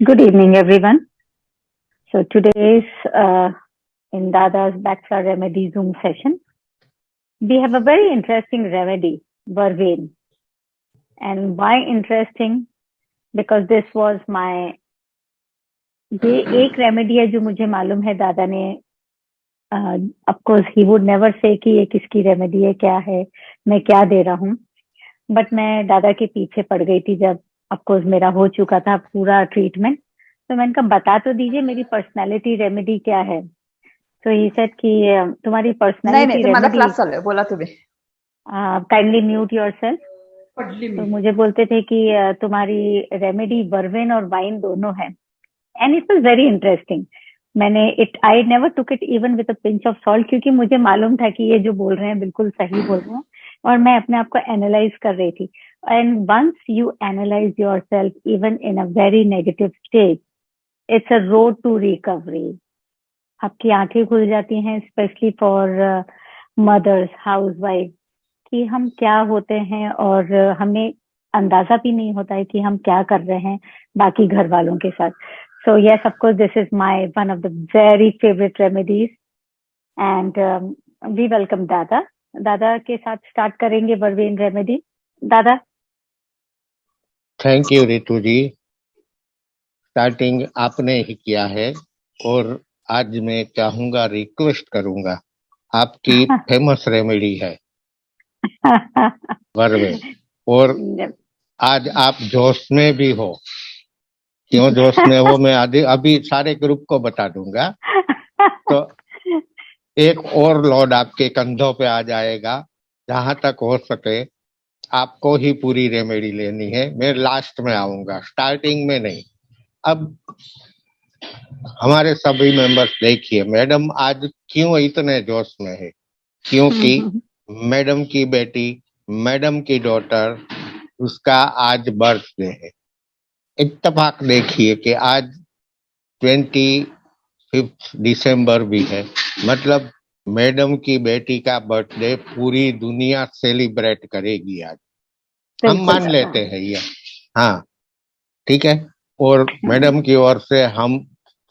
Good evening, everyone. So today's in Dada's Bachelor Remedy Zoom session, we have a very interesting remedy, vervain. And why interesting? Because this was my ये एक remedy है जो मुझे मालूम है दादा ने of course he would never say कि ये किसकी रेमेडी है, क्या है, मैं क्या दे रहा हूँ. बट मैं दादा के पीछे पड़ गई थी जब ऑफ कोर्स मेरा हो चुका था पूरा ट्रीटमेंट. तो मैंने कहा बता तो दीजिए मेरी पर्सनालिटी रेमेडी क्या है. तो ही सेड कि तुम्हारी नाही पर्सनालिटी ते माझा रेमेडी क्लास चालू आहे, बोला तुम्ही. Kindly mute yourself. पडली तो मी. मुझे बोलते थे कि तुम्हारी रेमेडी वर्वेन और वाइन दोनों है. And it was very interesting. मैंने it I never took it even with a pinch of salt, क्योंकि मुझे मालूम था कि ये जो बोल रहे हैं बिल्कुल सही बोल रहे हैं. और मैं अपने आप को एनालाइज कर रही थी. And once you analyse yourself even in a very negative state, it's a road to recovery. आपकी आंखें खुल जाती हैं, स्पेशली फॉर मदर्स, हाउसवाइफ, कि हम क्या होते हैं और हमें अंदाजा भी नहीं होता है कि हम क्या कर रहे हैं बाकी घर वालों के साथ. So yes, of course this is my one of the very favourite remedies. And we welcome दादा. दादा के साथ स्टार्ट करेंगे वर्वेन रेमेडी. दादा. Thank you Ritu ji. Starting आपने ही किया है और आज मैं चाहूंगा, रिक्वेस्ट करूंगा, आपकी फेमस रेमेडी है वर्वे. और आज आप जोश में भी हो. क्यों जोश में हो मैं अभी सारे ग्रुप को बता दूंगा. तो एक और लोड आपके कंधों पे आ जाएगा. जहां तक हो सके आपको ही पूरी रेमेडी लेनी है. मैं लास्ट में आऊंगा, स्टार्टिंग में नहीं. अब हमारे सभी मेंबर्स देखिए, मैडम आज क्यों इतने जोश में है. क्योंकि मैडम की बेटी, मैडम की डॉटर, उसका आज बर्थडे है. इत्तेफाक देखिए कि आज 25 दिसंबर भी है. मतलब मैडम की बेटी का बर्थडे पूरी दुनिया सेलिब्रेट करेगी आज. हम मान लेते हैं ये. हाँ ठीक है. और मैडम की ओर से हम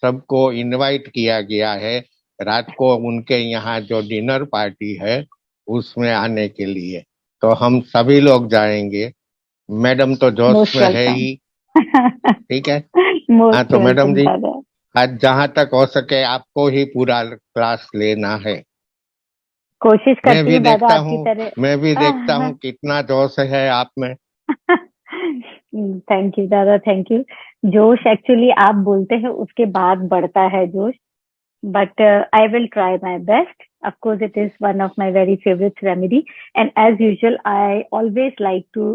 सबको इनवाइट किया गया है रात को उनके यहाँ जो डिनर पार्टी है उसमें आने के लिए. तो हम सभी लोग जाएंगे. मैडम तो जोश में है ही. ठीक है. हाँ तो मैडम जी, आज जहाँ तक हो सके आपको ही पूरा क्लास लेना है. कोशिश करती मैं भी हूँ दादा देखता आपकी हूँ, तरह. मैं भी देखता हूँ कितना जोश है आप में. थैंक यू दादा, थैंक यू. जोश एक्चुअली आप बोलते हैं उसके बाद बढ़ता है जोश. But I will try my best. Of course it is one of my very favourite remedy. And as usual I always like to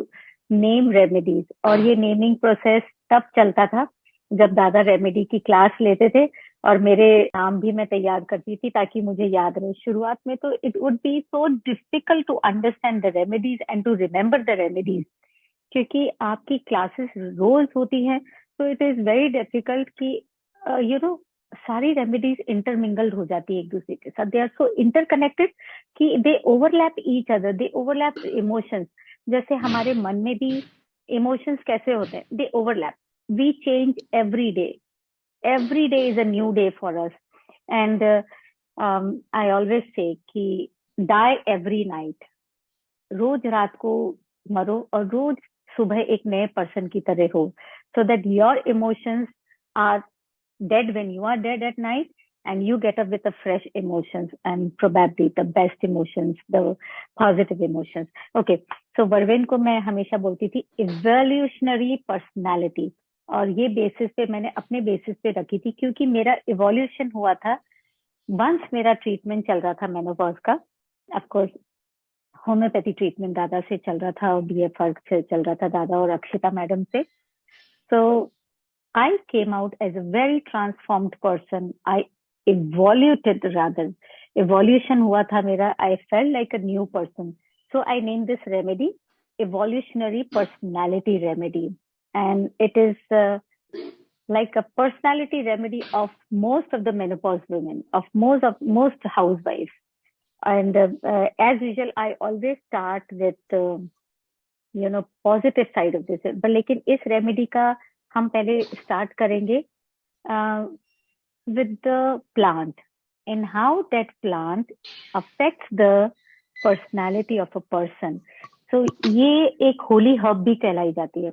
name remedies. और ये नेमिंग प्रोसेस तब चलता था जब दादा रेमेडी की क्लास लेते थे और मेरे नाम भी मैं तैयार करती थी ताकि मुझे याद रहे. शुरुआत में तो it would be so difficult to understand the remedies and to remember the remedies, क्योंकि आपकी क्लासेस रोज होती हैं. तो इट इज वेरी डिफिकल्ट कि यू नो सारी रेमेडीज इंटरमिंगल्ड हो जाती है एक दूसरे के साथ. दे आर सो इंटरकनेक्टेड कि they overlap each other, they overlap emotions. जैसे हमारे मन में भी इमोशंस कैसे होते हैं, they overlap. We change every day is a new day for us. And I always say कि डाई एवरी नाइट. रोज रात को मरो और रोज सुबह एक नए पर्सन की तरह हो. So that your emotions are dead when you are dead at night, and you get up with the fresh emotions and probably the best emotions, the positive emotions. Okay, so वर्वेन को मैं हमेशा बोलती थी evolutionary personality. और ये basis पे मैंने अपने बेसिस पे रखी थी क्योंकि मेरा इवोल्यूशन हुआ था वंस मेरा ट्रीटमेंट चल रहा था मेनोपॉज का. ऑफ कोर्स होम्योपैथी ट्रीटमेंट दादा से चल रहा था और बीएफआर से चल रहा था दादा और अक्षिता मैडम से. So I came out as a very transformed person. I evoluted rather. Evolution हुआ था मेरा. I felt like a new person. So I named this remedy evolutionary personality remedy. And it is like a personality remedy of most of the menopause women, of most housewives. And as usual, I always start with positive side of this. but लेकिन इस remedy का हम पहले start करेंगे with the plant and how that plant affects the personality of a person. So ये एक Holi herb भी कहलाई जाती है.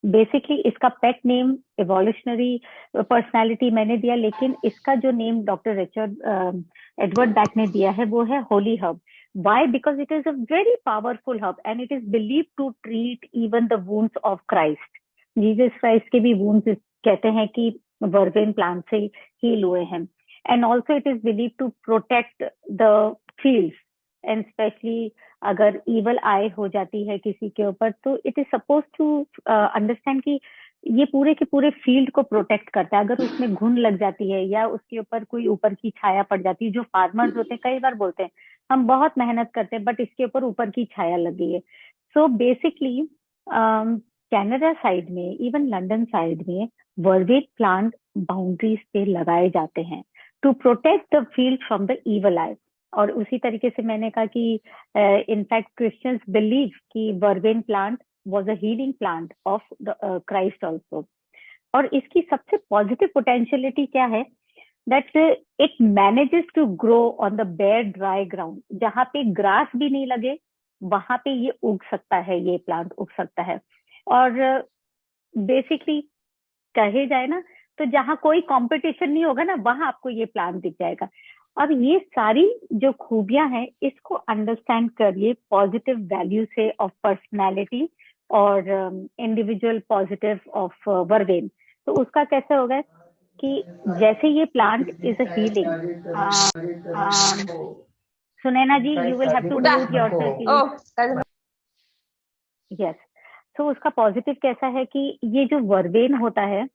बेसिकली इसका पेट नेम इवोल्यूशनरी पर्सनालिटी मैंने दिया, लेकिन इसका जो name doctor Richard Edward back ने दिया है वो है Holi herb. Why? Because it is a very powerful herb and it is believed to treat even the wounds of Christ. Jesus Christ के भी wounds कहते हैं कि वर्बेन प्लांट से हील हुए हैं. And also it is believed to protect the fields, and especially अगर evil eye हो जाती है किसी के ऊपर तो it is supposed to understand कि ये पूरे के पूरे फील्ड को प्रोटेक्ट करता है. अगर उसमें घुन लग जाती है या उसके ऊपर कोई ऊपर की छाया पड़ जाती है, जो फार्मर्स होते हैं कई बार बोलते हैं हम बहुत मेहनत करते हैं बट इसके ऊपर की छाया लग गई है. सो बेसिकली कनाडा साइड में, इवन लंदन साइड में वर्बेन प्लांट बाउंड्रीज पे लगाए जाते हैं to protect the field from the evil eye. और उसी तरीके से मैंने कहा कि इनफैक्ट क्रिश्चियंस बिलीव कि verbena plant was a healing plant of the Christ also. और इसकी सबसे पॉजिटिव पोटेंशियलिटी क्या है? That it manages to grow on the bare dry ground. जहाँ पे ग्रास भी नहीं लगे वहां पे ये उग सकता है, ये प्लांट उग सकता है. और बेसिकली कहे जाए ना तो जहाँ कोई कंपटीशन नहीं होगा ना वहां आपको ये प्लांट दिख जाएगा. अब ये सारी जो खूबियां हैं इसको अंडरस्टैंड करिए पॉजिटिव वैल्यू से ऑफ पर्सनैलिटी और इंडिविजुअल पॉजिटिव ऑफ वर्बेन. तो उसका कैसे होगा कि जैसे ये plant is a healing. Sunaina ji, you will have to mute yourself. Yes. तो उसका पॉजिटिव कैसा है कि ये जो वर्बेन होता है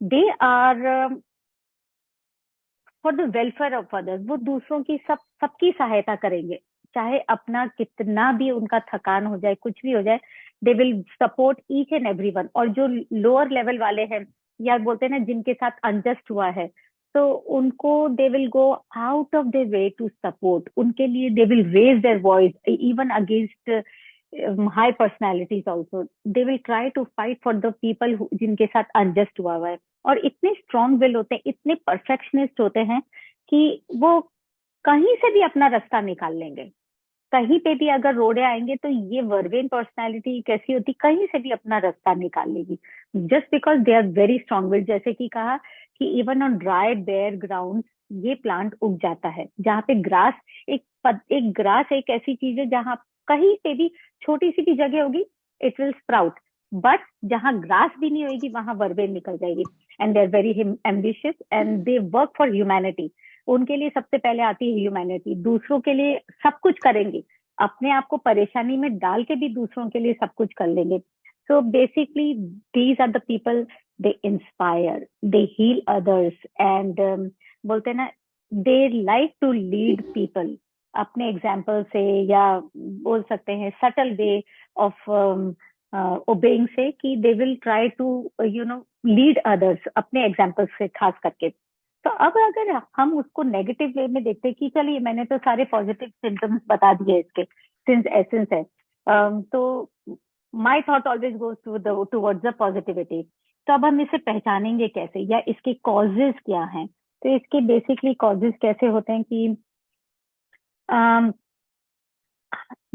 they are for the welfare of others. वो दूसरों की सबकी सहायता करेंगे, चाहे अपना कितना भी उनका थकान हो जाए, कुछ भी हो जाए, they will support each and everyone. और जो लोअर लेवल वाले हैं या बोलते हैं ना जिनके साथ अनजस्ट हुआ है, तो उनको they will go out of their way to support. उनके लिए they will raise their voice even against high personalities also. They will try to fight for the people जिनके साथ अनजस्ट हुआ है. और इतने स्ट्रॉन्ग विल होते हैं, इतने परफेक्शनिस्ट होते हैं कि वो कहीं से भी अपना रास्ता निकाल लेंगे. कहीं पे भी अगर रोड़े आएंगे तो ये वर्बेन पर्सनालिटी कैसी होती, कहीं से भी अपना रास्ता निकाल लेगी just because they are very strong will. जैसे कि कहा कि even on dry bare ground ये प्लांट उग जाता है. जहाँ पे ग्रास एक ग्रास एक ऐसी चीज है जहाँ कहीं पे भी छोटी सी भी जगह होगी इट विल स्प्राउट, बट जहाँ ग्रास भी नहीं होगी वहां वर्बेन निकल जाएगी. And they are very ambitious and they work for humanity. उनके लिए सबसे पहले आती है ह्यूमैनिटी. दूसरों के लिए सब कुछ करेंगे, अपने आप को परेशानी में डाल के भी दूसरों के लिए सब कुछ कर लेंगे. So basically these are the people, they inspire, they heal others and बोलते हैं ना they like to lead people अपने एग्जाम्पल से, या बोल सकते हैं सटल वे ऑफ ओबेइंग से कि they will try to lead others अपने एग्जाम्पल से खास करके. तो अब अगर हम उसको नेगेटिव वे में देखते हैं कि चलिए मैंने तो सारे पॉजिटिव सिम्टम्स बता दिए इसके सिंस एसेंस है, तो my thought always goes towards the positivity. तो अब हम इसे पहचानेंगे कैसे या इसके कॉजेज क्या हैं? तो इसके बेसिकली कॉजेज कैसे होते हैं कि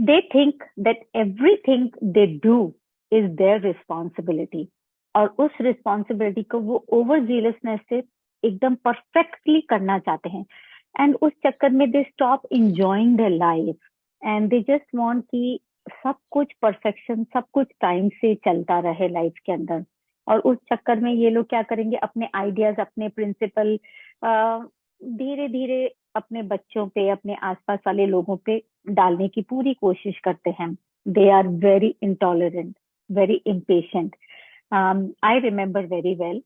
they think that everything they do is their responsibility. और उस रिस्पॉन्सिबिलिटी को वो ओवर जीलसनेस से एकदम परफेक्टली करना चाहते हैं. एंड उस चक्कर में they stop enjoying the life and they just want कि सब कुछ परफेक्शन, सब कुछ टाइम से चलता रहे लाइफ के अंदर. और उस चक्कर में ये लोग क्या करेंगे, अपने आइडियाज, अपने प्रिंसिपल धीरे धीरे अपने बच्चों पे, अपने आसपास वाले लोगों पे डालने की पूरी कोशिश करते हैं. They are very intolerant, very impatient. I remember very well,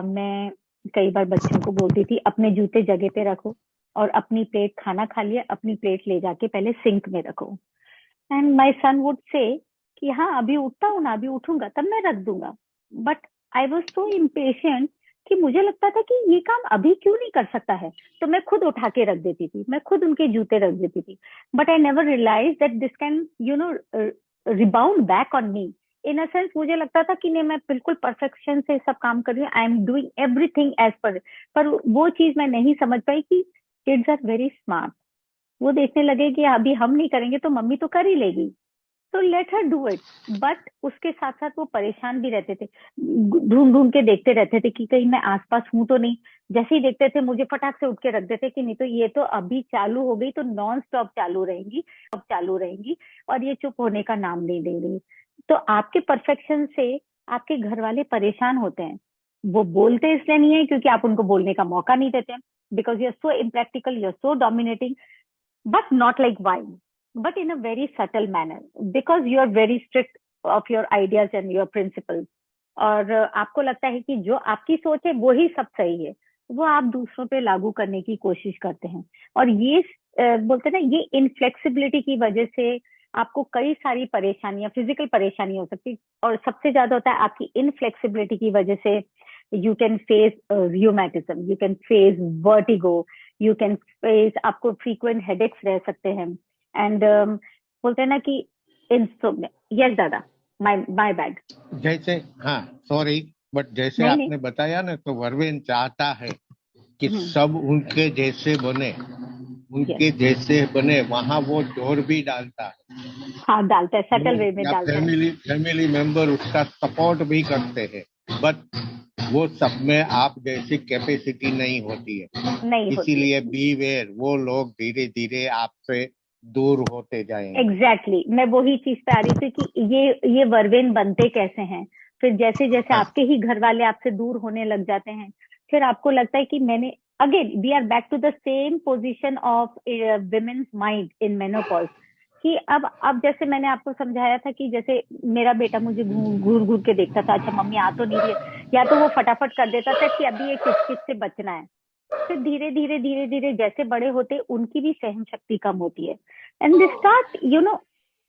मैं कई बार बच्चों को बोलती थी अपने जूते जगह पे रखो और अपनी प्लेट, खाना खा लिया अपनी प्लेट ले जाके पहले सिंक में रखो. And my sun would say कि हाँ अभी उठता हूँ ना, अभी उठूंगा तब मैं रख दूंगा. But I was so impatient कि मुझे लगता था कि ये काम अभी क्यों नहीं कर सकता है, तो मैं खुद उठा के रख देती थी, मैं खुद उनके जूते रख देती थी. But I never realise that this can rebound back on me in a sense मुझे लगता था कि नहीं, मैं बिल्कुल परफेक्शन से सब काम कर रही हूँ, I am doing everything as पर वो चीज मैं नहीं समझ पाई कि किड्स आर वेरी स्मार्ट। वो देखने लगे कि अभी हम नहीं करेंगे तो मम्मी तो कर ही लेगी, तो let her do it. But उसके साथ साथ वो परेशान भी रहते थे, ढूंढ ढूंढ के देखते रहते थे कि कहीं मैं आसपास हूं तो नहीं। जैसे ही देखते थे मुझे फटाक से उठ के रख देते कि नहीं तो ये तो अभी चालू हो गई तो नॉन स्टॉप चालू रहेंगी, अब चालू रहेंगी, और ये चुप होने का नाम नहीं ले रही। तो आपके परफेक्शन से आपके घर वाले परेशान होते हैं। वो बोलते इसलिए नहीं है क्योंकि आप उनको बोलने का मौका नहीं देते, because you are so impractical, you are so dominating, but not like wine, but in a very subtle manner, because you are very strict of your ideas and your principles. और आपको लगता है कि जो आपकी सोच है वो ही सब सही है, वो आप दूसरों पे लागू करने की कोशिश करते हैं। और ये बोलते हैं ना, ये इनफ्लेक्सिबिलिटी की वजह से आपको कई सारी परेशानियां, फिजिकल परेशानी हो सकती है, और सबसे ज्यादा होता है आपकी इनफ्लेक्सिबिलिटी की वजह से you can face rheumatism, you can face vertigo, you can face, आपको फ्रीक्वेंट हेडेक्स रह सकते हैं। एंड बोलते हैं ना कि इंसोम्निया। यस दादा, माय बैड। जैसे, हाँ सॉरी, बट जैसे नहीं नहीं। आपने बताया ना, तो वर्वेन चाहता है कि हम्म। सब उनके जैसे बने, यस। उनके जैसे बने, वहां वो जोर भी डालता है। हाँ, डालता है, सटल वे लोग में या डालता है। फैमिली फैमिली मेंबर उसका सपोर्ट भी करते हैं, बट वो सब में आप जैसी कैपेसिटी नहीं होती है। नहीं होती है। इसीलिए बी वेयर, वो लोग धीरे धीरे आपसे दूर होते जाएंगे। Exactly exactly. मैं वही चीज पे आ रही थी कि ये वर्वेन बनते कैसे हैं। फिर जैसे जैसे हाँ, आपके ही घर वाले आपसे दूर होने लग जाते हैं, फिर आपको लगता है कि मैंने, again we are back to the same position of women's mind in menopause, कि अब जैसे मैंने आपको समझाया था कि जैसे मेरा बेटा मुझे घूर घूर के देखता था, अच्छा मम्मी आ तो नहीं रही है, या तो वो फटाफट कर देता था कि अभी ये किच से बचना है। फिर धीरे धीरे धीरे धीरे जैसे बड़े होते, उनकी भी सहन शक्ति कम होती है, and they start, you know,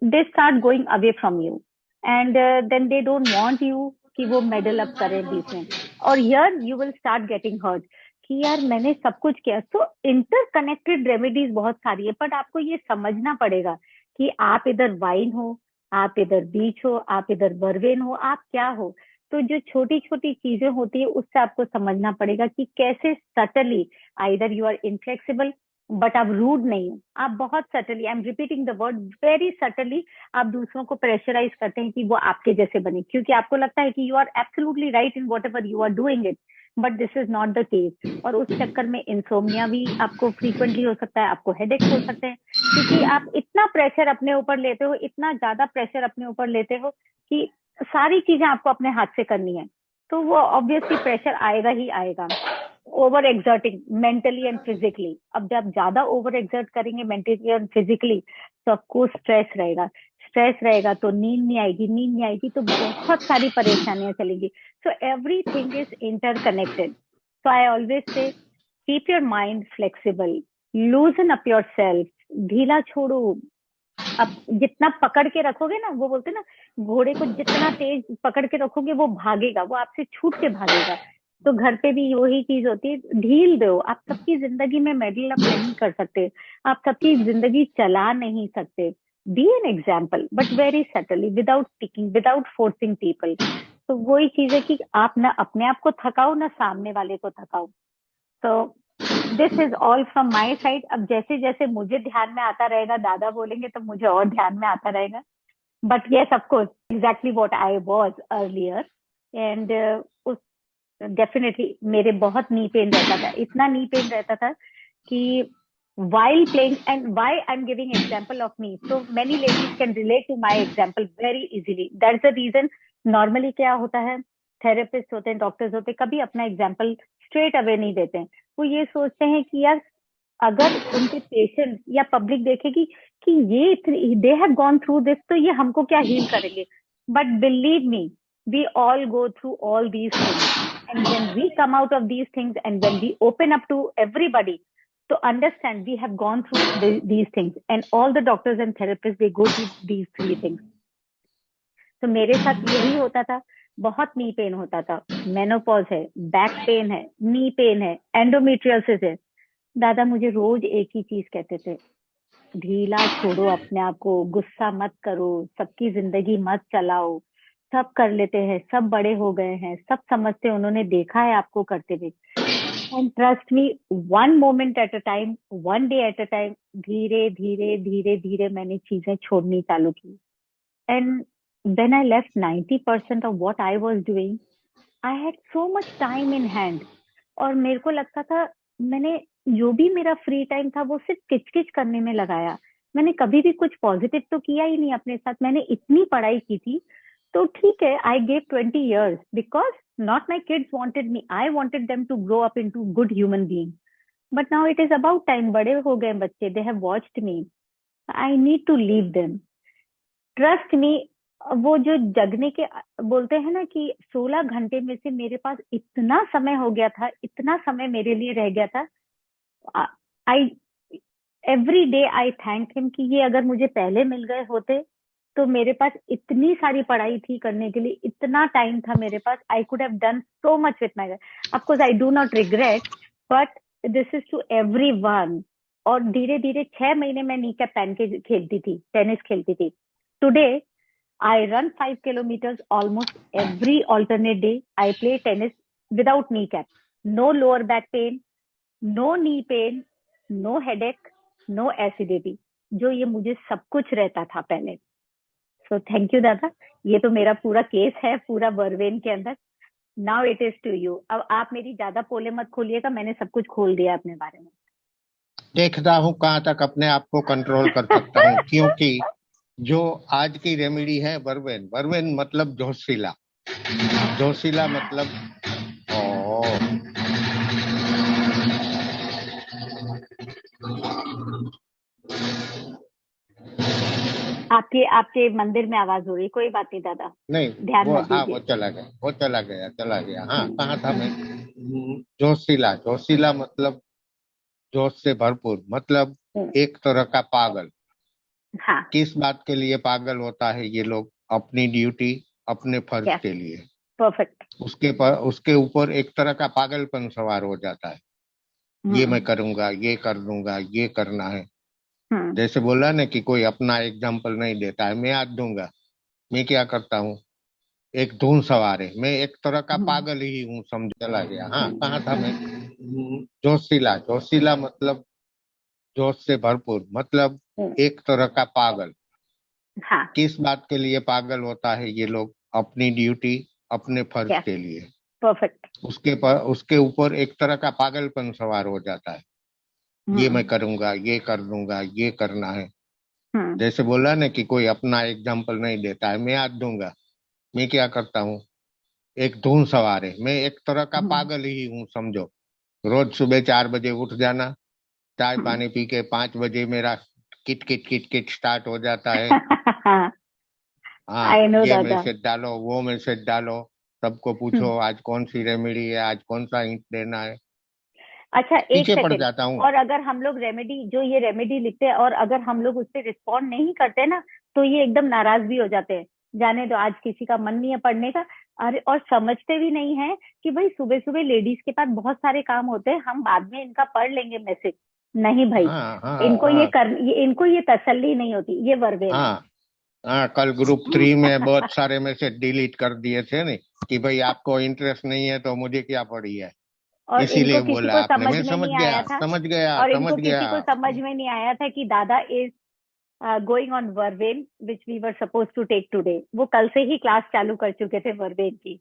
they start going away from you, and then they don't want you कि वो मेडल अप करें बीच में। और here you will start getting hurt कि यार मैंने सब कुछ किया। तो इंटरकनेक्टेड रेमेडीज बहुत सारी है, बट आपको ये समझना पड़ेगा कि आप इधर वाइन हो, आप इधर बीच हो, आप इधर बर्वेन हो, आप क्या हो। तो जो छोटी छोटी चीजें होती है उससे आपको समझना पड़ेगा कि कैसे subtly, either you are inflexible but आप रूड नहीं हो, आप बहुत subtly, I am repeating the word, very subtly आप दूसरों को प्रेशराइज करते हैं कि वो आपके जैसे बने, क्योंकि आपको लगता है कि you are absolutely right in whatever you are doing it, but this is not the case. और उस चक्कर में इंसोमिया भी आपको फ्रीक्वेंटली हो सकता है, आपको हेडेक्स हो सकते हैं, क्योंकि आप इतना प्रेशर अपने ऊपर लेते हो, इतना ज्यादा प्रेशर अपने ऊपर लेते हो कि सारी चीजें आपको अपने हाथ से करनी है। तो वो ऑब्वियसली प्रेशर आएगा ही आएगा। Over exerting mentally and physically, अब जब ज्यादा ओवर एक्सर्ट करेंगे मेंटली एंड फिजिकली तो आपको स्ट्रेस रहेगा, स्ट्रेस रहेगा तो नींद नहीं आएगी, नींद नहीं आएगी तो बहुत सारी परेशानियां चलेंगी। So everything is interconnected. So I always से keep your mind flexible, लूजन up your self, ढीला छोड़ो। अब जितना पकड़ के रखोगे ना, वो बोलते ना, घोड़े को जितना तेज पकड़ के रखोगे वो भागेगा, वो आपसे छूट के भागेगा। तो घर पे भी वही चीज होती है, ढील दो। आप सबकी जिंदगी में मेडल अप नहीं कर सकते, आप सबकी जिंदगी चला नहीं सकते। Be an example but very subtly, without sticking, without forcing people. तो वही चीज है कि आप ना अपने आप को थकाओ ना सामने वाले को थकाओ। तो this is all from my side. अब जैसे जैसे मुझे ध्यान में आता रहेगा, दादा बोलेंगे तो मुझे और ध्यान में आता रहेगा। But yes, of course, exactly what I was earlier. And उस डेफिनेटली मेरे बहुत नी पेन रहता था, इतना नी पेन रहता था कि while playing, and why I'm giving example of me, so many ladies can relate to my example very easily. That's the reason normally क्या होता है, थेरेपिस्ट होते हैं, डॉक्टर्स होते हैं, कभी अपना एग्जाम्पल स्ट्रेट अवे नहीं देते हैं। वो ये सोचते हैं कि यार अगर उनके पेशेंट या पब्लिक देखेगी कि ये they have gone through this, तो ये हमको क्या हील करेंगे। But believe me, we all go through all these things, and when we come out of these things and when we open up to everybody to understand, we have gone through these things, and all the doctors and therapists, they go through these three things. तो मेरे साथ यही होता था, बहुत knee pain होता था, menopause है, बैक पेन है, नी पेन है, एंडोमेट्रियोसिस है। दादा मुझे रोज एक ही चीज कहते थे, ढीला छोड़ो अपने आप को, गुस्सा मत करो, सबकी जिंदगी मत चलाओ, सब कर लेते हैं, सब बड़े हो गए हैं, सब समझते हैं, उन्होंने देखा है आपको करते हुए। And trust me, one moment at a time, one day at a time, धीरे धीरे धीरे धीरे मैंने चीजें छोड़नी चालू की। And when I left 90% of what I was doing, I had so much time in hand. और मेरे को लगता था, मैंने जो भी मेरा फ्री टाइम था वो सिर्फ किचकिच करने में लगाया। मैंने कभी भी कुछ पॉजिटिव तो किया ही नहीं अपने साथ। मैंने इतनी पढ़ाई की थी, तो ठीक है, I gave 20 years because not my kids wanted me, I wanted them to grow up into good human being. But now it is about time, बड़े हो गए बच्चे, they have watched me, I need to leave them. Trust me, वो जो जगने के बोलते हैं ना कि 16 घंटे में से मेरे पास इतना समय हो गया था, इतना समय मेरे लिए रह गया था। I every day I thank him कि ये अगर मुझे पहले मिल गए होते तो मेरे पास इतनी सारी पढ़ाई थी करने के लिए, इतना टाइम था मेरे पास, I could have done so much with my. Of course I do not regret, but this is to every one. और धीरे धीरे 6 महीने मैं नी कैप पहन के खेलती थी, टेनिस खेलती थी। Today I run 5 kilometers almost every alternate day. I play tennis without kneecap. No lower back pain, no knee pain, no headache, no acidity. जो ये मुझे सब कुछ रहता था पहले। So thank you दादा। ये तो मेरा पूरा केस है पूरा वर्वेन के अंदर। Now it is to you। अब आप मेरी ज्यादा पोले मत खोलिएगा, मैंने सब कुछ खोल दिया अपने बारे में। देखता हूँ कहाँ तक अपने आप को कंट्रोल कर सकता हूँ, क्योंकि जो आज की रेमेडी है वर्वेन, वर्वेन मतलब जोशीला, जोशीला मतलब आपके आपके मंदिर में आवाज हो रही, कोई बात नहीं दादा, नहीं ध्यान वो, मत हाँ दीजिए। वो चला गया, वो चला गया, चला गया। हाँ कहाँ था मैं? जोशीला, जोशीला मतलब जोश से भरपूर, मतलब एक तरह का पागल। हाँ, किस बात के लिए पागल होता है ये लोग? अपनी ड्यूटी, अपने फर्ज यस, के लिए। परफेक्ट। उसके ऊपर एक तरह का पागलपन सवार हो जाता है। ये मैं करूंगा, ये कर दूंगा, ये करना है। जैसे बोला ना कि कोई अपना एग्जाम्पल नहीं देता है, मैं आज दूंगा। मैं क्या करता हूँ, एक धुन सवार है, मैं एक तरह का पागल ही हूँ, समझ। चला गया। हाँ कहाँ था मैं? जोशीला, जोशीला मतलब जोश से भरपूर, मतलब एक तरह का पागल। हाँ, किस बात के लिए पागल होता है ये लोग? अपनी ड्यूटी, अपने फर्ज यस, के लिए। परफेक्ट। उसके ऊपर एक तरह का पागलपन सवार हो जाता है। ये मैं करूंगा, ये कर दूंगा, ये करना है। जैसे बोला ना कि कोई अपना एग्जाम्पल नहीं देता है, मैं आज दूंगा। मैं क्या करता हूँ, एक धुन सवार है, मैं एक तरह का पागल ही हूँ, समझो। रोज सुबह 4 बजे उठ जाना, चाय पानी पी के 5 बजे मेरा kit kit kit kit start हो जाता है। हाँ, आई नो ये दादा। मैसेज डालो, वो मैसेज डालो, सबको पूछो आज कौन सी रेमेडी है, आज कौन सा इंक देना है। अच्छा, एक पीछे पड़ सेकंड। जाता हूँ। और अगर हम लोग रेमेडी, जो ये रेमेडी लिखते हैं और अगर हम लोग उस पर रिस्पॉन्ड नहीं करते ना, तो ये एकदम नाराज भी हो जाते हैं, जाने दो आज किसी का मन नहीं है पढ़ने का। अरे, और समझते भी नहीं है कि भाई सुबह सुबह लेडीज के पास बहुत सारे काम होते हैं, हम बाद में इनका पढ़ लेंगे मैसेज। नहीं भाई, हाँ हाँ इनको ये तसल्ली नहीं होती, ये वर्बेन है। हाँ हाँ, कल ग्रुप 3 में बहुत सारे मैसेज डिलीट कर दिए थे नहीं कि भाई आपको इंटरेस्ट नहीं है तो मुझे क्या पड़ी है, और इसीलिए इनको किसी बोला को आपने। समझ मैं में समझ नहीं गया, आया था, समझ गया, और समझ इनको गया। किसी को समझ में नहीं आया था कि दादा is going on vervain which we were suppose to take today. वो कल से ही क्लास चालू कर चुके थे वर्बेन की।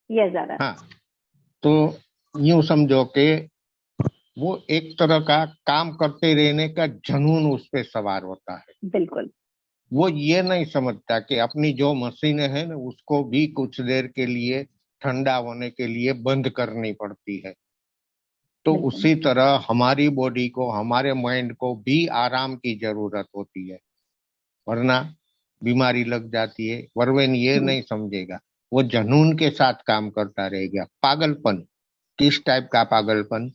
यस दादा। हाँ, तो यूं समझो कि वो एक तरह का काम करते रहने का जुनून उस पे सवार होता है। बिल्कुल। वो ये नहीं समझता कि अपनी जो मशीनें हैं ना, उसको भी कुछ देर के लिए ठंडा होने के लिए बंद करनी पड़ती है। तो बिल्कुल। उसी तरह हमारी बॉडी को, हमारे माइंड को भी आराम की जरूरत होती है, वरना बीमारी लग जाती है। वर्वेन ये नहीं समझेगा, वो जुनून के साथ काम करता रहेगा। पागलपन, किस टाइप का पागलपन?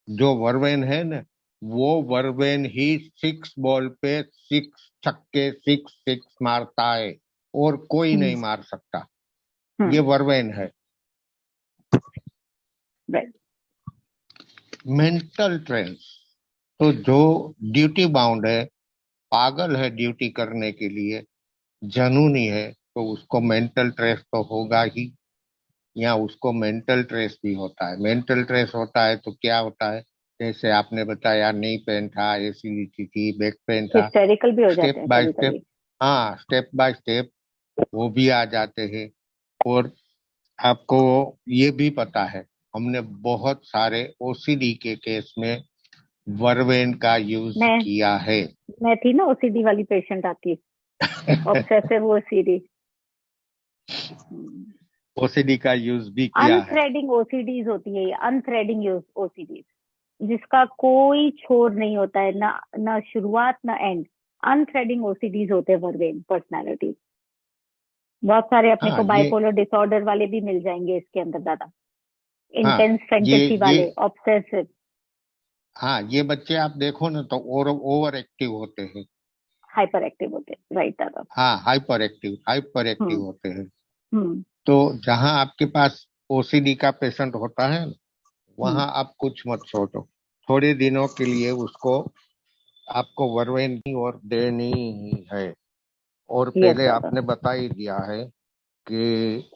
जो वर्वेन है ना, वो वर्वेन ही 6 बॉल पे 6 छक्के, 6 6 मारता है, और कोई नहीं मार सकता। ये वर्वेन है। राइट। मेंटल ट्रेंड्स, तो जो ड्यूटी बाउंड है, पागल है ड्यूटी करने के लिए, जुनूनी है, तो उसको मेंटल ट्रेस तो होगा ही, या उसको मेंटल ट्रेस भी होता है। मेंटल ट्रेस होता है तो क्या होता है, जैसे आपने बताया नी पेन था, एसिडिटी थी, बैक पेन था, हिस्टेरिकल भी हो जाते स्टेप हैं बाय कभी स्टेप, कभी। हाँ स्टेप बाय स्टेप वो भी आ जाते हैं। और आपको ये भी पता है, हमने बहुत सारे ओसीडी के केस में वर्वेन का यूज मैं किया है। मैं थी ना ओसीडी वाली पेशेंट आपकी, ऑब्सेसिव ओसीडी। ओसीडी का यूज भी किया है। अनथ्रेडिंग ओसीडीज होती है ये, अनथ्रेडिंग ओसीडीज जिसका कोई छोर नहीं होता है, ना ना शुरुआत ना एंड। अनथ्रेडिंग ओसीडीज होते हैं वर्वेन पर्सनालिटी। बहुत सारे अपने हाँ को ये, बाइपोलर डिसऑर्डर वाले भी मिल जाएंगे इसके अंदर दादा, हाँ इंटेंस ये फैंटेसी ये वाले, ऑब्सेसिव। हाँ ये बच्चे आप देखो ना तो ओवर एक्टिव होते हैं। हाइपर एक्टिव होते हैं, राइट दादा। हाँ हाइपर एक्टिव हम्म। होते हैं। हम्म। तो जहाँ आपके पास ओसीडी का पेशेंट होता है ना, हम्म। वहां आप कुछ मत सोचो, थोड़े दिनों के लिए उसको, आपको वर्वेन की और देनी ही है। और यस पहले दादा। आपने बता ही दिया है कि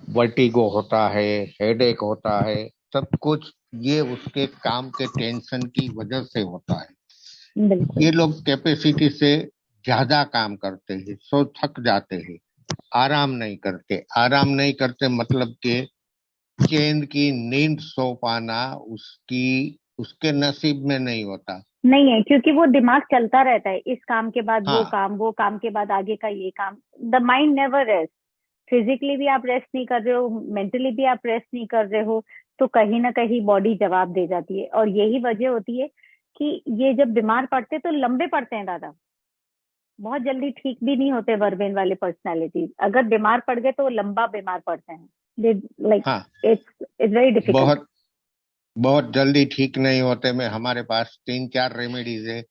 वर्टिगो होता है, हेडेक होता है, सब कुछ ये उसके काम के टेंशन की वजह से होता है। बिल्कुल। ये लोग कैपेसिटी से ज्यादा काम करते हैं, सो थक जाते हैं, आराम नहीं करते। आराम नहीं करते मतलब कि चैन की नींद सो पाना उसकी, उसके नसीब में नहीं होता। नहीं है, क्योंकि वो दिमाग चलता रहता है, इस काम के बाद वो हाँ काम, वो काम के बाद आगे का ये काम। The mind never rest. Physically भी आप रेस्ट नहीं कर रहे हो, मेंटली भी आप रेस्ट नहीं कर रहे हो, तो कहीं ना कहीं बॉडी जवाब दे जाती है। और यही वजह होती है कि ये जब बीमार पड़ते तो लंबे पड़ते हैं दादा, बहुत जल्दी ठीक भी नहीं होते वर्बेन वाले पर्सनालिटी। अगर बीमार पड़ गए तो वो लंबा बीमार पड़ते हैं। दे लाइक, हाँ, इट्स इट्स वेरी डिफिकल्ट। बहुत बहुत जल्दी ठीक नहीं होते। में हमारे पास 3-4 रेमेडीज है,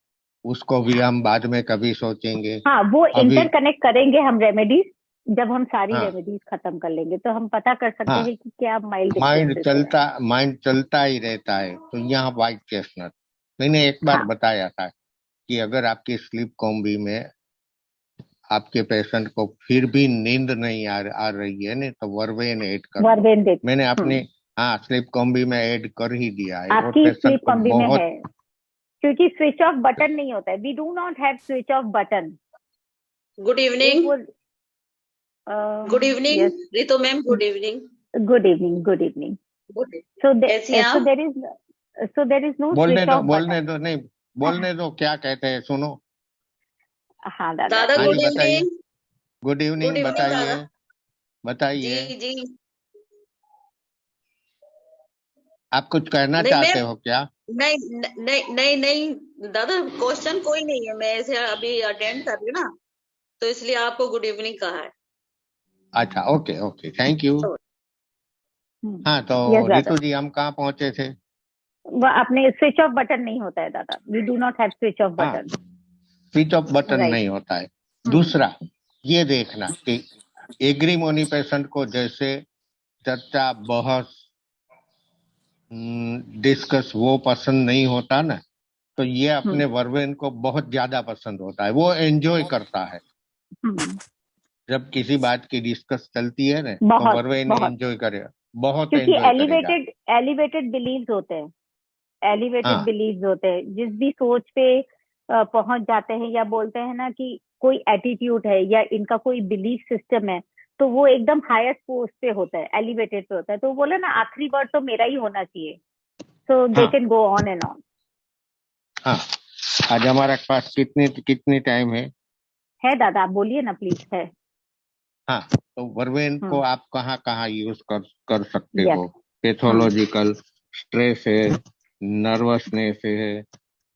उसको भी हम बाद में कभी सोचेंगे। हाँ, वो अभी इंटरकनेक्ट करेंगे हम रेमेडीज। जब हम सारी हाँ रेमेडीज खत्म कर लेंगे तो हम पता कर सकते हाँ, हैं कि क्या माइल्ड डिफरेंसेस है। माइंड चलता ही रहता है। तो यहाँ व्हाइट चेस्टनट, मैंने एक बार हाँ, बताया था कि अगर आपकी स्लीप कॉम्बी में आपके पेशेंट को फिर भी नींद नहीं आ रही है ना, तो वर्वेन ऐड कर लो। वर्बेन देख। मैंने अपने, हम्म। हाँ स्लीप कॉम्बी में ऐड कर ही दिया है, और आपकी पेशेंट स्लीप को कॉम्बी में है, बहुत, क्योंकि स्विच ऑफ बटन नहीं होता है। We do not have switch off button. Good एक इवनिंग। वो, good evening yes. Rito ma'am, good evening. Good evening, good evening. Good. So कैसी हैं सो आप? There is there is no बोलने स्विच दो ऑफ बोलने बटन। दो, नहीं बोलने दो, क्या कहते हैं सुनो। हाँ दादा, दादा हाँ जी गुड प्लीज। बताइए। Evening. Good good evening, evening बताइए दादा। जी बताइए। जी। आप कुछ कहना नहीं चाहते मैम, हो क्या? नहीं नहीं नहीं नहीं दादा, क्वेश्चन कोई नहीं है, मैं इसे अभी अटेंड कर रही हूँ ना, तो इसलिए आपको गुड इवनिंग कहा है। अच्छा, ओके ओके, थैंक यू। हाँ तो यस दादा। रितु जी, हम कहाँ पहुंचे थे? वो अपने स्विच ऑफ बटन नहीं होता है दादा, we do not have switch off हाँ, button. Switch off button right. नहीं होता है। दूसरा, ये देखना कि एग्रीमोनी पेशेंट को जैसे चर्चा, बहस, डिस्कस वो पसंद नहीं होता ना, तो ये अपने वर्वेन को बहुत ज्यादा पसंद होता है, वो एंजॉय करता है। जब किसी बात की डिस्कस चलती है ना, तो बहुत वर्वेन बहुत, एंजॉय करेगा, बहुत क्योंकि एंजॉय करेगा। एलिवेटेड एलिवेटेड बिलीव्स होते हैं। एलिवेटेड हाँ बिलीव्स होते हैं, जिस भी सोच पे पहुंच जाते हैं, या बोलते हैं ना कि कोई एटीट्यूड है या इनका कोई बिलीफ सिस्टम है, तो वो एकदम हाईएस्ट पोस्ट पे होता है, एलिवेटेड पे होता है। तो वो बोला ना, आखिरी वर्ड तो मेरा ही होना चाहिए, सो दे हाँ can go on and on. हाँ। आज हमारे पास कितनी कितनी टाइम है दादा, आप बोलिए ना प्लीज, है। हाँ, तो वर्वेन को हम्म। आप कहाँ कहाँ यूज कर सकते यस। हो? पैथोलॉजिकल स्ट्रेस है, नर्वसनेस है,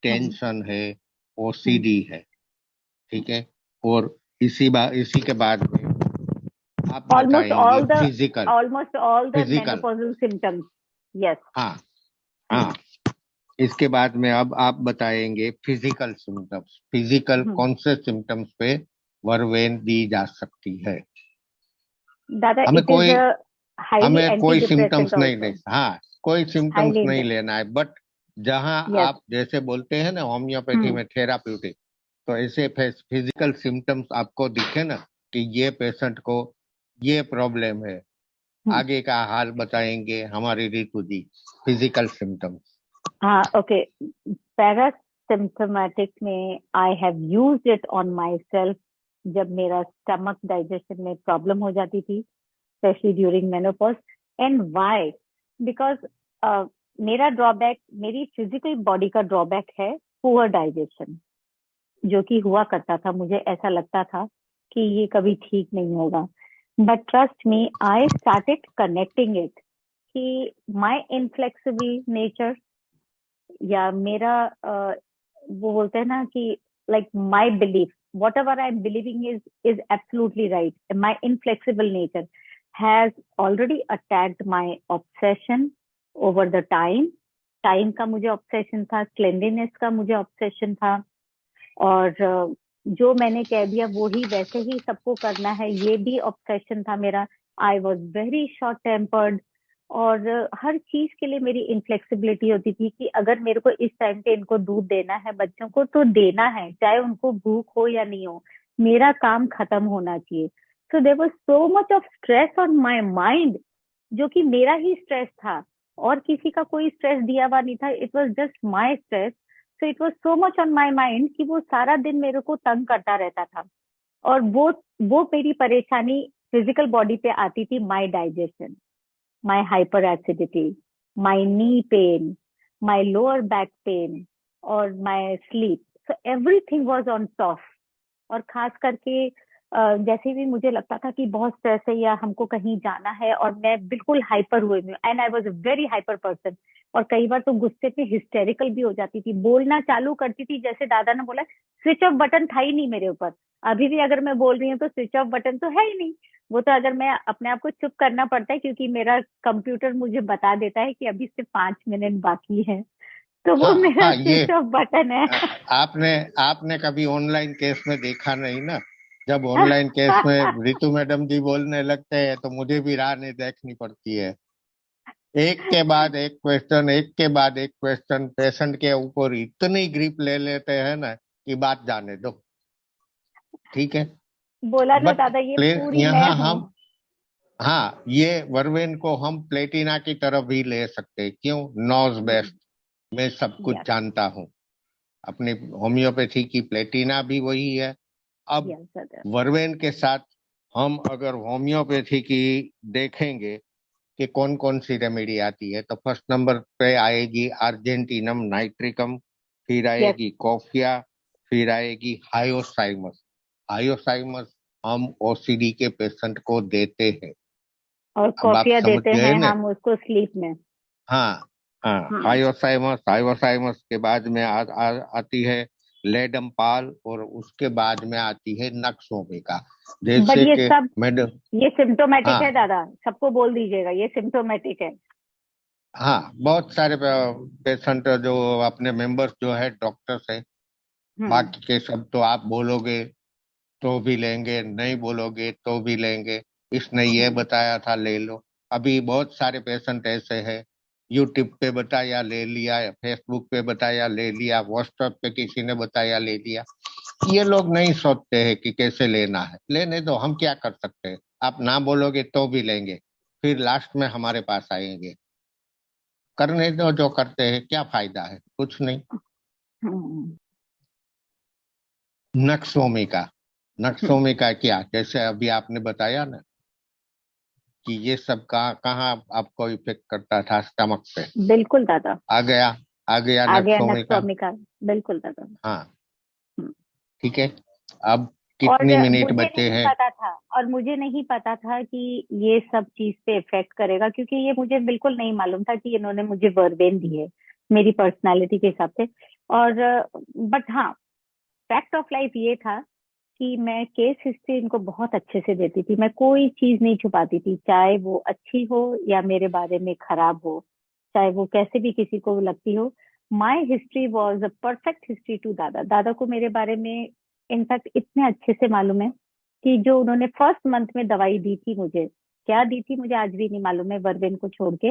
टेंशन है, ओसीडी है, ठीक है। और इसी के बाद में आप ऑलमोस्ट बताएंगे all the physical. Almost all the physical, menopausal symptoms. Yes. हाँ हाँ। इसके बाद में अब आप बताएंगे फिजिकल सिम्टम्स, फिजिकल कौन से सिम्टम्स पे वर्वेन दी जा सकती है। दादा, हमें इट इज कोई अ हाईली हमें एंटी कोई सिम्टम्स डिप्रेसेंट नहीं ले, ऑल्सो। हाँ कोई सिम्टम्स हाईली। नहीं लेना है, बट जहां यस। आप जैसे बोलते हैं ना होम्योपैथी में थेराप्यूटिक, तो ऐसे फिजिकल सिम्टम्स आपको दिखे ना, कि ये पेशेंट को ये प्रॉब्लम है, आगे का हाल बताएंगे हमारी रितु जी। Physical symptoms. हाँ, ओके। पैरासिम्टोमेटिक में I have used it on my self जब मेरा स्टमक डाइजेशन में प्रॉब्लम हो जाती थी, specially during menopause. And why? Because मेरा ड्रॉबैक, मेरी फिजिकल बॉडी का ड्रॉबैक है पुअर डाइजेशन, जो कि हुआ करता था। मुझे ऐसा लगता था कि ये कभी ठीक नहीं होगा, but trust me, I started connecting it कि माई इनफ्लेक्सिबल नेचर या मेरा वो बोलते हैं ना कि like my belief, what ever I am believing is absolutely right. My inflexible nature has already attacked my obsession over the time. Time का मुझे ऑब्सेशन था, क्लेंलीनेस का मुझे ऑब्सेशन था, और जो मैंने कह दिया वो ही वैसे ही सबको करना है, ये भी ऑब्सेशन था मेरा। I was very short tempered, और हर चीज के लिए मेरी इनफ्लेक्सिबिलिटी होती थी कि अगर मेरे को इस टाइम पे इनको दूध देना है बच्चों को तो देना है, चाहे उनको भूख हो या नहीं हो, मेरा काम खत्म होना चाहिए। So there was so much of stress on my mind, जो कि मेरा ही स्ट्रेस था और किसी का कोई स्ट्रेस दिया हुआ नहीं था। It was just my stress. So it was so much on my mind कि वो सारा दिन मेरे को तंग करता रहता था। और वो मेरी परेशानी फिजिकल बॉडी पे आती थी, my digestion, my hyperacidity, my knee pain, my lower back pain, और my sleep. So everything was on top. और खास करके जैसे भी मुझे लगता था कि बहुत स्ट्रेस है या हमको कहीं जाना है, और मैं बिल्कुल हाइपर हुई हूँ, and I was a very hyper person, और कई बार तो गुस्से पे हिस्टेरिकल भी हो जाती थी, बोलना चालू करती थी। जैसे दादा ने बोला, स्विच ऑफ बटन था ही नहीं मेरे ऊपर। अभी भी अगर मैं बोल रही हूँ तो स्विच ऑफ बटन तो है ही नहीं। वो तो अगर मैं अपने आप को चुप करना पड़ता है, क्योंकि मेरा कंप्यूटर मुझे बता देता है कि अभी सिर्फ 5 मिनट बाकी है, तो वो मेरा स्विच ऑफ बटन है। आपने कभी ऑनलाइन केस में देखा नहीं ना, जब ऑनलाइन केस में रितु मैडम जी बोलने लगते हैं तो मुझे भी राह नहीं देखनी पड़ती है। एक के बाद एक क्वेश्चन, एक के बाद एक क्वेश्चन, पेशेंट के ऊपर इतनी ग्रिप ले लेते हैं ना कि बात जाने दो। ठीक है, बोला ना बट दादा, ये पूरी मैं यहाँ हूँ। हम, हाँ, ये वर्वेन को हम प्लेटिना की तरफ भी ले सकते हैं। क्यों? नॉज बेस्ट, मैं सब कुछ जानता हूँ। अपनी होम्योपैथी की प्लेटिना भी वही है। अब वर्वेन के साथ हम अगर होम्योपैथी की देखेंगे कि कौन कौन सी रेमेडी आती है, तो फर्स्ट नंबर पे आएगी अर्जेंटिनम नाइट्रिकम, फिर आएगी कॉफिया, फिर आएगी हायोसाइमस। हायोसाइमस हम ओसीडी के पेशेंट को देते हैं, और कॉफिया देते हैं हम उसको स्लीप में। हाँ हाँ, हायोसाइमस के बाद में आती है लेडमपाल, और उसके बाद में आती है नक्सोमिका। जैसे ये कि सब मैडम, ये सिम्टोमेटिक है दादा, सबको बोल दीजिएगा ये सिम्टोमेटिक है। हाँ, बहुत सारे पेशेंट जो अपने मेंबर्स जो है डॉक्टर्स है, बाकी के सब तो आप बोलोगे तो भी लेंगे, नहीं बोलोगे तो भी लेंगे। इसने ये बताया था ले लो। अभी बहुत सारे पेशेंट ऐसे हैं, यूट्यूब पे बताया ले लिया, फेसबुक पे बताया ले लिया, व्हाट्सएप पे किसी ने बताया ले लिया। ये लोग नहीं सोचते हैं कि कैसे लेना है। लेने दो, हम क्या कर सकते हैं? आप ना बोलोगे तो भी लेंगे, फिर लास्ट में हमारे पास आएंगे। करने दो, जो करते हैं, क्या फायदा है? कुछ नहीं। नक्सोमिका क्या, जैसे अभी आपने बताया ना कि ये सब कहाँ आपको इफेक्ट करता था? स्टमक पे। बिल्कुल दादा। आ गया नक्सोमिका। बिल्कुल दादा। हाँ, ठीक है। अब कितनी मिनट बचे हैं? पता था, और मुझे नहीं पता था कि ये सब चीज पे इफेक्ट करेगा, क्योंकि ये मुझे बिल्कुल नहीं मालूम था कि इन्होंने मुझे वर्बेन दी है मेरी पर्सनालिटी के हिसाब से। और बट हाँ, फैक्ट ऑफ लाइफ ये था कि मैं केस हिस्ट्री इनको बहुत अच्छे से देती थी। मैं कोई चीज नहीं छुपाती थी, चाहे वो अच्छी हो या मेरे बारे में खराब हो, चाहे वो कैसे भी किसी को लगती हो। My history was a perfect history to दादा। दादा को मेरे बारे में इनफैक्ट इतने अच्छे से मालूम है कि जो उन्होंने फर्स्ट मंथ में दवाई दी थी मुझे, क्या दी थी मुझे आज भी नहीं मालूम है, वर्बेन को छोड़ के,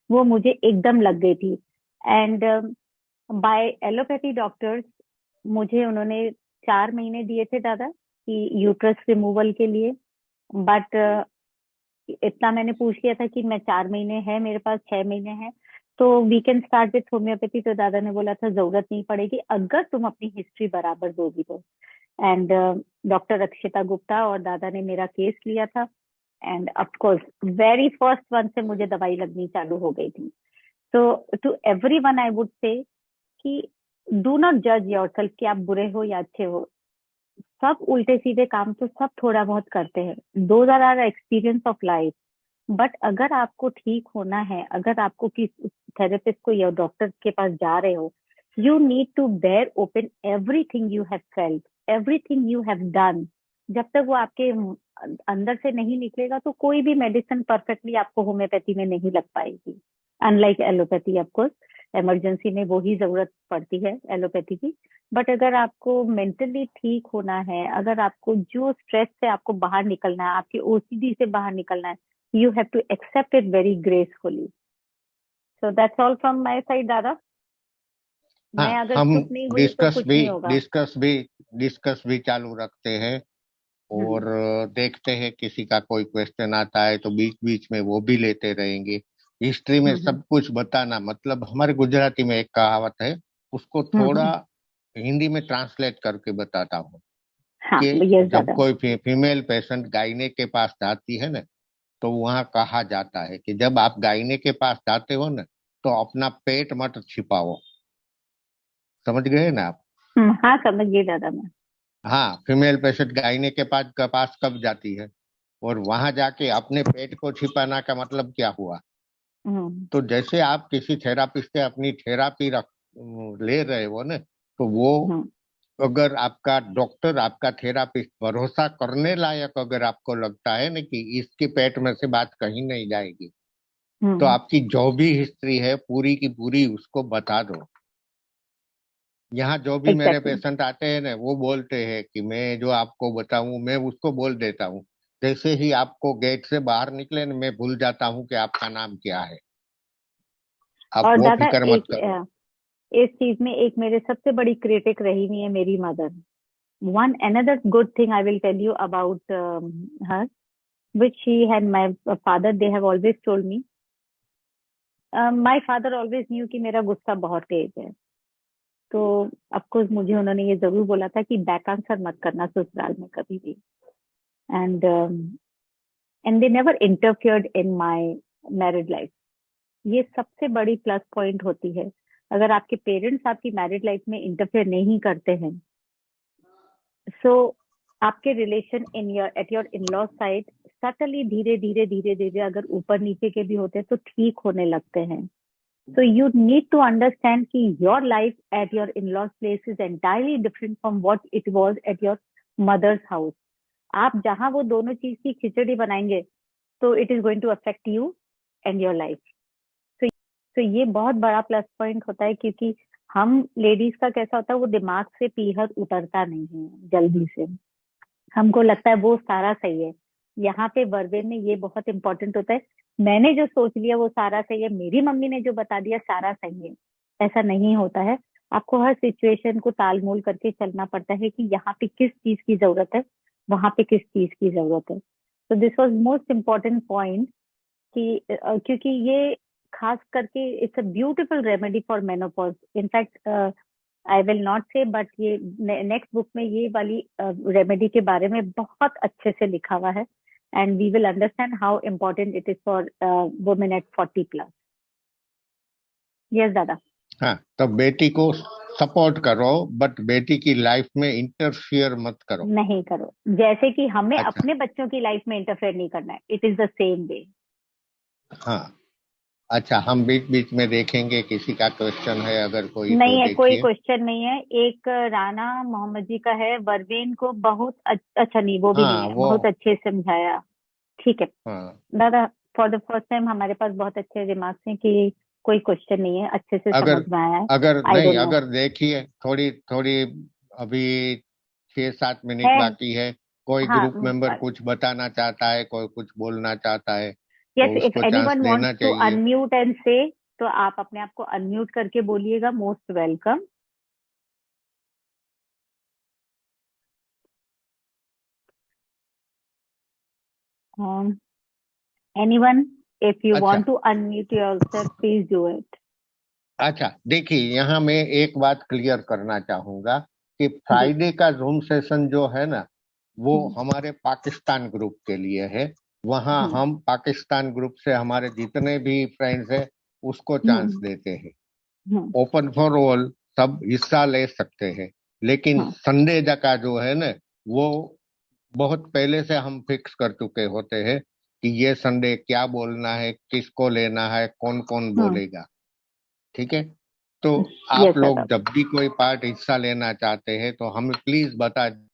वो मुझे एकदम लग गई थी। एंड बाय एलोपैथी डॉक्टर्स मुझे उन्होंने 4 महीने दिए थे दादा कि यूट्रस रिमूवल के लिए, बट इतना मैंने पूछ लिया था कि मैं 4 महीने है मेरे पास, 6 महीने है, तो we can start with homeopathy. तो दादा ने बोला था जरूरत नहीं पड़ेगी अगर तुम अपनी हिस्ट्री बराबर दोगी तो। एंड डॉक्टर अक्षिता गुप्ता और दादा ने मेरा केस लिया था, end of course very first one से मुझे दवाई लगनी चालू हो गई थी। तो to everyone I would say कि डू नॉट जज योरसेल्फ कि आप बुरे हो या अच्छे हो। सब उल्टे सीधे काम तो सब थोड़ा बहुत करते हैं, those are our experience of life. But अगर आपको ठीक होना है, अगर आपको किस थेरेपिस्ट को या डॉक्टर के पास जा रहे हो, you need to bare open everything you have felt, everything you have done. जब तक वो आपके अंदर से नहीं निकलेगा तो कोई भी मेडिसिन परफेक्टली आपको होम्योपैथी में नहीं लग पाएगी, अनलाइक एलोपैथी। ऑफकोर्स इमरजेंसी में वो ही जरूरत पड़ती है एलोपैथी की। बट अगर आपको मेंटली ठीक होना है, अगर आपको जो स्ट्रेस से आपको बाहर निकलना है, आपकी ओसीडी से बाहर निकलना है, you have to accept it very gracefully. So that's all from my side, दादा। मैं हाँ, अगर हम चुप नहीं हुई तो कुछ नहीं होगा। डिस्कस भी चालू रखते हैं, और देखते हैं किसी का कोई क्वेश्चन आता है तो बीच बीच में वो भी लेते रहेंगे। हिस्ट्री में सब कुछ बताना, मतलब हमारे गुजराती में एक कहावत है, उसको थोड़ा हिंदी में ट्रांसलेट करके बताता हूँ। हाँ, कि यस जब दादा। कोई फीमेल पेशेंट गायने के पास जाती है ना, तो वहां कहा जाता है कि जब आप गायने के पास जाते हो ना, तो अपना पेट मत छिपाओ। समझ गए ना आप? हाँ, समझ गई दादा मैं। हाँ, फीमेल पेशेंट गायने के पास कब जाती है, और वहां जाके अपने पेट को छिपाना का मतलब क्या हुआ? तो जैसे आप किसी थेरापिस्ट से अपनी थेरापी ले रहे हो ना, तो वो अगर आपका डॉक्टर, आपका थेरापिस्ट भरोसा करने लायक अगर आपको लगता है ना कि इसके पेट में से बात कहीं नहीं जाएगी, तो आपकी जो भी हिस्ट्री है पूरी की पूरी उसको बता दो। यहाँ जो भी मेरे पेशेंट आते हैं ना, वो बोलते हैं कि मैं जो आपको बताऊं मैं उसको बोल देता हूँ। जैसे ही आपको गेट से बाहर निकले ना, मैं भूल जाता हूँ कि आपका नाम क्या है। आप और वो दादा फिक्र मत करो। इस चीज में एक मेरे सबसे बड़ी क्रिटिक रही हुई है मेरी mother. One another good thing I will tell you about her, which she and my father, they have always told me. My father always knew कि मेरा गुस्सा बहुत तेज है, तो अफकोर्स मुझे उन्होंने ये जरूर बोला था कि बैक आंसर मत करना ससुराल में कभी भी। And and they never interfered in my married life. ये सबसे बड़ी प्लस पॉइंट होती है। अगर आपके पेरेंट्स आपकी मैरिड लाइफ में इंटरफेयर नहीं करते हैं, सो आपके relation at your in law side subtly धीरे धीरे धीरे धीरे अगर ऊपर नीचे के भी होते हैं तो ठीक होने लगते हैं। So you need to understand कि your life at your in-laws place is entirely different from what it was at your mother's house. आप जहाँ वो दोनों चीज की खिचड़ी बनाएंगे, तो it is going to affect you and your life. So ये बहुत बड़ा प्लस पॉइंट होता है, क्योंकि हम लेडीज का कैसा होता है, वो दिमाग से पीहर उतरता नहीं है जल्दी से। हमको लगता है वो सारा सही है। यहाँ पे वर्वेन में ये बहुत इंपॉर्टेंट होता है, मैंने जो सोच लिया वो सारा सही है, मेरी मम्मी ने जो बता दिया सारा सही है, ऐसा नहीं होता है। आपको हर सिचुएशन को तालमोल करके चलना पड़ता है कि यहाँ पे किस चीज की जरूरत है, वहां पे किस चीज की जरूरत है। तो this was most important point कि क्योंकि ये खास करके it's a beautiful remedy for menopause. In fact I will not से, बट ये नेक्स्ट बुक में ये वाली रेमेडी के बारे में बहुत अच्छे से लिखा हुआ है, and we will understand how important it is for women at 40+। Yes दादा। हाँ, तो बेटी को सपोर्ट करो, बट बेटी की लाइफ में इंटरफियर मत करो। नहीं करो, जैसे कि हमें अच्छा। अपने बच्चों की लाइफ में इंटरफेयर नहीं करना है। It is the same way. हाँ, अच्छा, हम बीच बीच में देखेंगे किसी का क्वेश्चन है अगर कोई, नहीं तो है, कोई देखिए। क्वेश्चन नहीं है। एक राणा मोहम्मद जी का है, वर्वेन को बहुत अच्छा नहीं, वो भी नहीं है, बहुत अच्छे से समझाया। ठीक है दादा, फॉर द फर्स्ट टाइम हमारे पास बहुत अच्छे रिमार्क्स हैं कि कोई क्वेश्चन नहीं है, अच्छे से समझ में आया है। अगर देखिए थोड़ी थोड़ी अभी 6-7 मिनट बाकी है, कोई ग्रुप मेंबर कुछ बताना चाहता है, कोई कुछ बोलना चाहता है, यस, तो इफ उसको चांस एनीवन देना वांट्स टू चाहिए। अनम्यूट एंड से, तो आप अपने आप को अनम्यूट करके बोलिएगा। Most welcome. Anyone, if you अच्छा want to unmute yourself, please do it. अच्छा, देखिए यहाँ मैं एक बात क्लियर करना चाहूंगा कि फ्राइडे का जूम सेशन जो है ना, वो हमारे पाकिस्तान ग्रुप के लिए है। वहाँ हम पाकिस्तान ग्रुप से हमारे जितने भी फ्रेंड्स हैं उसको चांस देते हैं। ओपन फॉर ऑल, सब हिस्सा ले सकते हैं। लेकिन संडे का जो है ना, वो बहुत पहले से हम फिक्स कर चुके होते हैं कि ये संडे क्या बोलना है, किसको लेना है, कौन कौन बोलेगा। ठीक है, तो आप Yes, लोग sir. जब भी कोई पार्ट हिस्सा लेना चाहते हैं तो हमें प्लीज बता